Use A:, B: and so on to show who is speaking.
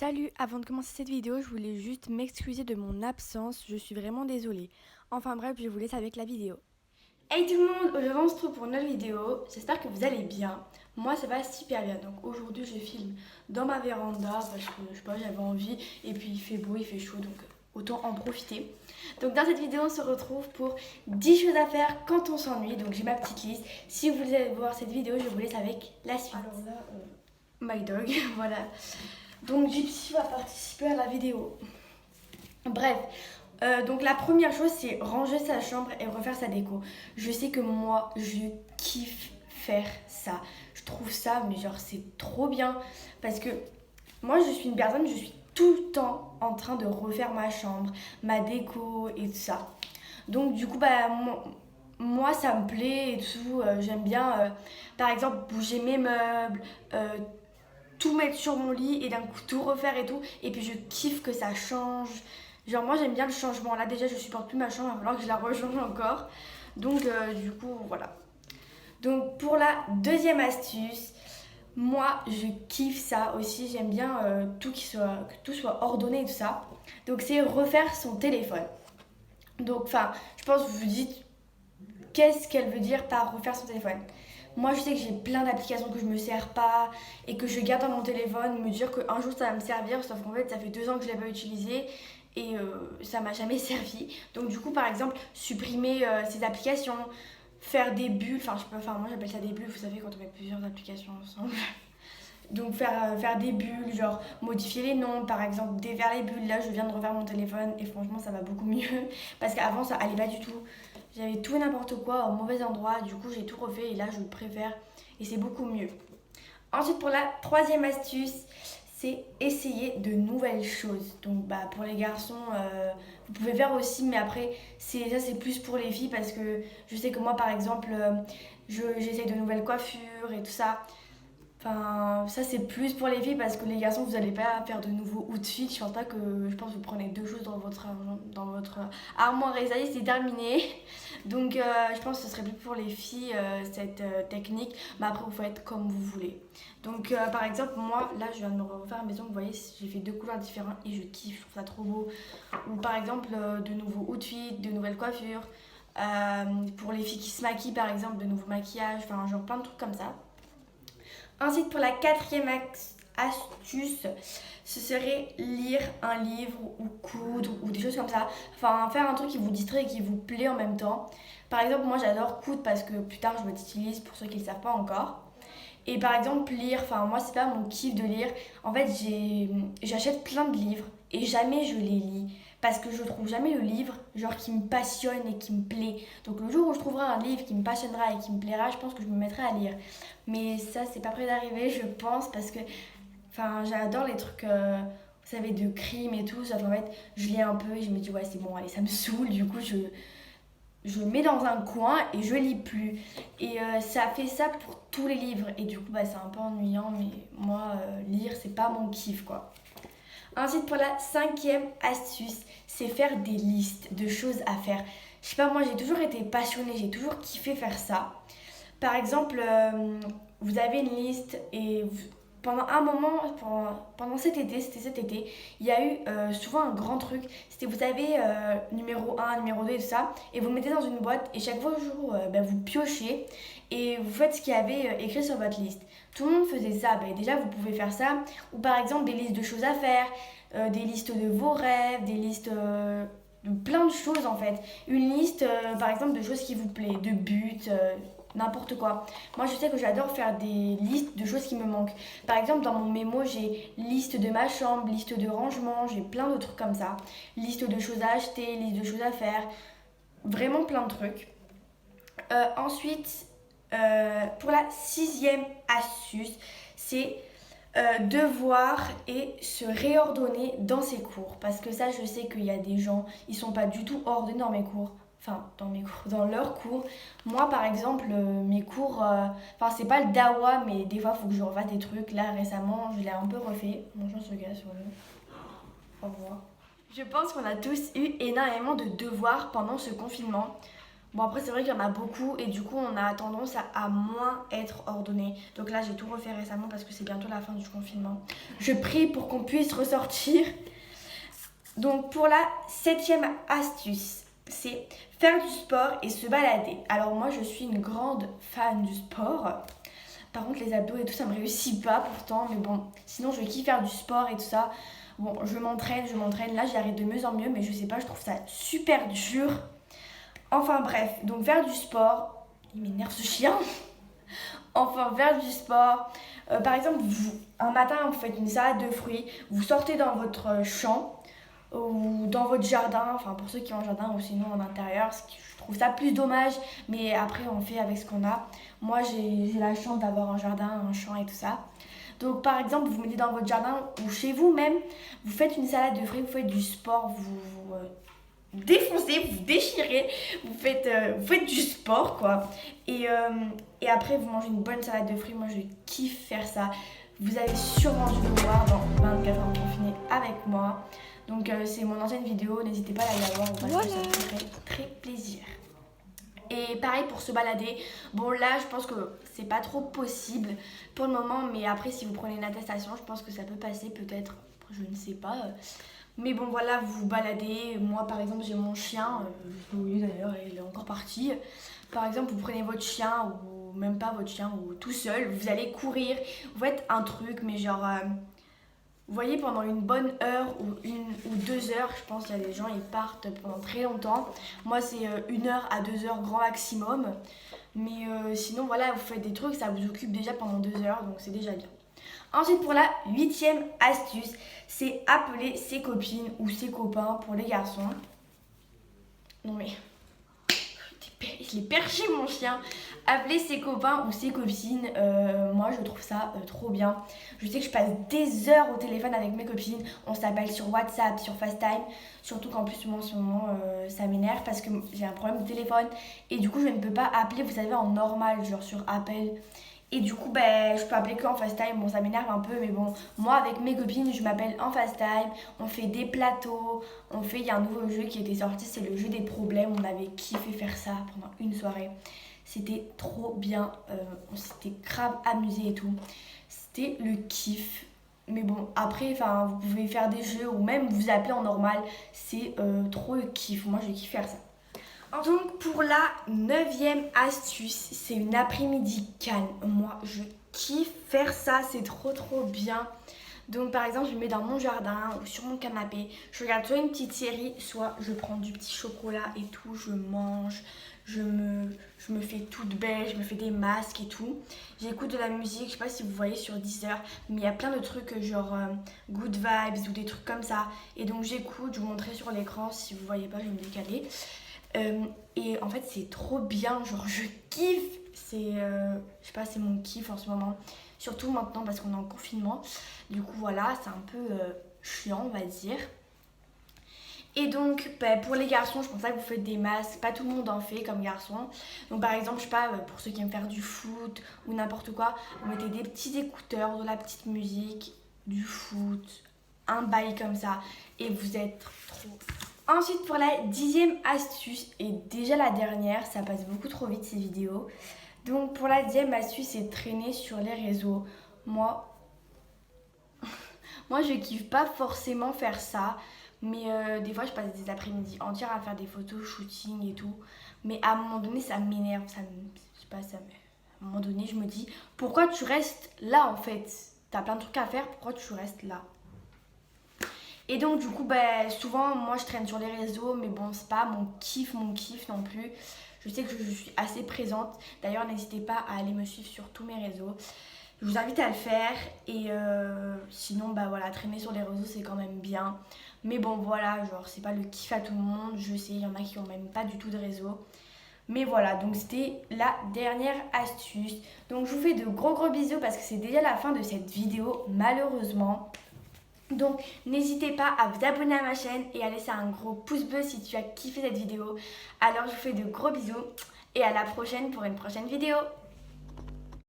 A: Salut, avant de commencer cette vidéo, je voulais juste m'excuser de mon absence, je suis vraiment désolée. Enfin bref, je vous laisse avec la vidéo. Hey tout le monde, aujourd'hui on se retrouve pour une nouvelle vidéo, j'espère que vous allez bien. Moi ça va super bien, donc aujourd'hui je filme dans ma véranda parce que je sais pas, j'avais envie et puis il fait beau, il fait chaud donc autant en profiter. Donc dans cette vidéo on se retrouve pour 10 choses à faire quand on s'ennuie, donc j'ai ma petite liste. Si vous voulez voir cette vidéo, je vous laisse avec la suite. Alors là, my dog, voilà. Donc Gypsy va participer à la vidéo. Bref, donc la première chose c'est ranger sa chambre et refaire sa déco. Je sais que moi je kiffe faire ça. Je trouve ça mais genre c'est trop bien parce que moi je suis une personne, je suis tout le temps en train de refaire ma chambre, ma déco et tout ça. Donc du coup bah moi ça me plaît et tout, j'aime bien par exemple bouger mes meubles, tout mettre sur mon lit et d'un coup tout refaire et tout. Et puis je kiffe que ça change. Genre moi j'aime bien le changement. Là déjà je supporte plus ma chambre, il va falloir que je la rechange encore. Donc du coup voilà. Donc pour la deuxième astuce, moi je kiffe ça aussi. J'aime bien que tout soit ordonné et tout ça. Donc c'est refaire son téléphone. Donc enfin je pense que vous vous dites qu'est-ce qu'elle veut dire par refaire son téléphone. Moi, je sais que j'ai plein d'applications que je me sers pas et que je garde dans mon téléphone, me dire qu'un jour ça va me servir, sauf qu'en fait, ça fait 2 ans que je l'ai pas utilisé et ça m'a jamais servi. Donc, du coup, par exemple, supprimer ces applications, faire des bulles, enfin, je peux, enfin, moi j'appelle ça des bulles, vous savez, quand on met plusieurs applications ensemble. Donc faire des bulles, genre modifier les noms, par exemple défaire les bulles. Là je viens de refaire mon téléphone et franchement ça va beaucoup mieux parce qu'avant ça allait pas du tout. J'avais tout et n'importe quoi au mauvais endroit, du coup j'ai tout refait et là je préfère et c'est beaucoup mieux. Ensuite pour la troisième astuce, c'est essayer de nouvelles choses. Donc bah pour les garçons, vous pouvez faire aussi, mais après ça c'est plus pour les filles parce que je sais que moi par exemple j'essaie de nouvelles coiffures et tout ça. Enfin, ça c'est plus pour les filles parce que les garçons vous allez pas faire de nouveaux outfits. Je pense que vous prenez deux choses dans votre armoire et ça y est c'est terminé. Donc je pense que ce serait plus pour les filles cette technique. Mais après vous faites comme vous voulez. Donc par exemple moi là je viens de me refaire la maison. Vous voyez j'ai fait deux couleurs différentes et je kiffe. Je trouve ça trop beau. Ou par exemple de nouveaux outfits, de nouvelles coiffures. Pour les filles qui se maquillent par exemple de nouveaux maquillages. Enfin genre plein de trucs comme ça. Ensuite, pour la quatrième astuce, ce serait lire un livre ou coudre ou des choses comme ça. Enfin, faire un truc qui vous distrait et qui vous plaît en même temps. Par exemple, moi j'adore coudre parce que plus tard je l'utilise pour ceux qui ne le savent pas encore. Et par exemple, lire, enfin moi c'est pas mon kiff de lire. En fait, j'achète plein de livres et jamais je les lis. Parce que je trouve jamais le livre genre qui me passionne et qui me plaît. Donc le jour où je trouverai un livre qui me passionnera et qui me plaira, je pense que je me mettrai à lire. Mais ça c'est pas près d'arriver je pense parce que enfin j'adore les trucs vous savez de crime et tout. Sauf qu'en fait je lis un peu et je me dis ouais c'est bon allez ça me saoule. Du coup je le mets dans un coin et je lis plus. Et ça fait ça pour tous les livres. Et du coup, bah, c'est un peu ennuyant, mais moi, lire, c'est pas mon kiff, quoi. Ensuite, pour la cinquième astuce, c'est faire des listes de choses à faire. Je sais pas, moi, j'ai toujours été passionnée, j'ai toujours kiffé faire ça. Par exemple, vous avez une liste et pendant un moment, pendant cet été, c'était cet été, il y a eu souvent un grand truc. C'était vous avez numéro un numéro 2 et tout ça, et vous le mettez dans une boîte, et chaque fois bah, vous piochez et vous faites ce qu'il y avait écrit sur votre liste. Tout le monde faisait ça, bah, déjà vous pouvez faire ça, ou par exemple des listes de choses à faire, des listes de vos rêves, des listes de plein de choses en fait. Une liste par exemple de choses qui vous plaisent, de buts, n'importe quoi. Moi, je sais que j'adore faire des listes de choses qui me manquent. Par exemple, dans mon mémo, j'ai liste de ma chambre, liste de rangement, j'ai plein de trucs comme ça. Liste de choses à acheter, liste de choses à faire. Vraiment plein de trucs. Ensuite, pour la sixième astuce, c'est devoir et se réordonner dans ses cours. Parce que ça, je sais qu'il y a des gens, ils sont pas du tout ordonnés dans mes cours. Enfin, dans mes cours, dans leurs cours. Moi, par exemple, mes cours, enfin, c'est pas le dawa, mais des fois, il faut que je refasse des trucs. Là, récemment, je l'ai un peu refait. Bonjour, ce gars sur le. Au revoir. Je pense qu'on a tous eu énormément de devoirs pendant ce confinement. Bon après c'est vrai qu'il y en a beaucoup et du coup on a tendance à moins être ordonné. Donc là j'ai tout refait récemment parce que c'est bientôt la fin du confinement. Je prie pour qu'on puisse ressortir. Donc pour la 7e astuce, c'est faire du sport et se balader. Alors moi je suis une grande fan du sport. Par contre les abdos et tout ça me réussit pas pourtant. Mais bon, sinon je kiffe faire du sport et tout ça. Bon je m'entraîne. Là j'y arrive de mieux en mieux mais je sais pas, je trouve ça super dur. Enfin bref, donc faire du sport, il m'énerve ce chien. Enfin faire du sport. Par exemple, un matin vous faites une salade de fruits, vous sortez dans votre champ ou dans votre jardin, enfin pour ceux qui ont un jardin ou sinon en intérieur, je trouve ça plus dommage, mais après on fait avec ce qu'on a. Moi j'ai la chance d'avoir un jardin, un champ et tout ça. Donc par exemple, vous mettez dans votre jardin ou chez vous même, vous faites une salade de fruits, vous faites du sport, vous défoncez, vous déchirez, vous faites du sport quoi. Et après vous mangez une bonne salade de fruits, moi je kiffe faire ça. Vous avez sûrement dû le voir dans 24 heures confinées avec moi. Donc c'est mon ancienne vidéo, n'hésitez pas à aller la voir, ça me ferait très plaisir. Et pareil pour se balader, bon là je pense que c'est pas trop possible pour le moment, mais après si vous prenez une attestation je pense que ça peut passer peut-être, je ne sais pas. Mais bon voilà, vous vous baladez, moi par exemple j'ai mon chien, oui d'ailleurs il est encore parti. Par exemple vous prenez votre chien ou même pas votre chien ou tout seul, vous allez courir, vous faites un truc mais genre... vous voyez, pendant une bonne heure ou 2 heures, je pense qu'il y a des gens, ils partent pendant très longtemps. Moi, c'est 1 heure à 2 heures grand maximum. Mais sinon, voilà, vous faites des trucs, ça vous occupe déjà pendant 2 heures, donc c'est déjà bien. Ensuite, pour la 8e astuce, c'est appeler ses copines ou ses copains pour les garçons. Non mais... je l'ai perché mon chien. Appeler ses copains ou ses copines, moi je trouve ça trop bien. Je sais que je passe des heures au téléphone avec mes copines. On s'appelle sur WhatsApp, sur FaceTime. Surtout qu'en plus moi en ce moment ça m'énerve parce que j'ai un problème de téléphone. Et du coup je ne peux pas appeler, vous savez, en normal, genre sur appel. Et du coup, je peux appeler qu'en FaceTime. Bon, ça m'énerve un peu, mais bon, moi avec mes copines, je m'appelle en FaceTime. On fait des plateaux. Il y a un nouveau jeu qui était sorti, c'est le jeu des problèmes. On avait kiffé faire ça pendant une soirée. C'était trop bien. On s'était grave amusé et tout. C'était le kiff. Mais bon, après, vous pouvez faire des jeux ou même vous appeler en normal. C'est trop le kiff. Moi, je kiffe faire ça. Donc pour la 9e astuce, c'est une après-midi calme. Moi je kiffe faire ça, c'est trop bien. Donc par exemple je me mets dans mon jardin ou sur mon canapé, je regarde soit une petite série, soit je prends du petit chocolat et tout, je mange, je me fais toute belle, je me fais des masques et tout. J'écoute de la musique, je sais pas si vous voyez sur Deezer, mais il y a plein de trucs genre Good Vibes ou des trucs comme ça. Et donc j'écoute, je vous montrerai sur l'écran, si vous voyez pas je vais me décaler. Et en fait c'est trop bien, genre je kiffe, je sais pas, c'est mon kiff en ce moment, surtout maintenant parce qu'on est en confinement, du coup voilà, c'est un peu chiant on va dire. Et donc pour les garçons, je pense pas que vous faites des masques, pas tout le monde en fait comme garçon. Donc par exemple, je sais pas, pour ceux qui aiment faire du foot ou n'importe quoi, vous mettez des petits écouteurs, de la petite musique, du foot, un bail comme ça, et vous êtes trop... Ensuite pour la 10e astuce, et déjà la dernière, ça passe beaucoup trop vite ces vidéos. Donc pour la 10e astuce, c'est traîner sur les réseaux. Moi je kiffe pas forcément faire ça, mais des fois je passe des après-midi entières à faire des photos, shooting et tout. Mais à un moment donné ça m'énerve, je sais pas, à un moment donné je me dis, pourquoi tu restes là en fait? T'as plein de trucs à faire, pourquoi tu restes là? Et donc du coup souvent moi je traîne sur les réseaux, mais bon c'est pas mon kiff non plus. Je sais que je suis assez présente, d'ailleurs n'hésitez pas à aller me suivre sur tous mes réseaux. Je vous invite à le faire et sinon voilà, traîner sur les réseaux c'est quand même bien. Mais bon voilà, genre c'est pas le kiff à tout le monde, je sais, il y en a qui ont même pas du tout de réseau. Mais voilà, donc c'était la dernière astuce. Donc je vous fais de gros bisous parce que c'est déjà la fin de cette vidéo malheureusement. Donc n'hésitez pas à vous abonner à ma chaîne et à laisser un gros pouce bleu si tu as kiffé cette vidéo. Alors je vous fais de gros bisous et à la prochaine pour une prochaine vidéo.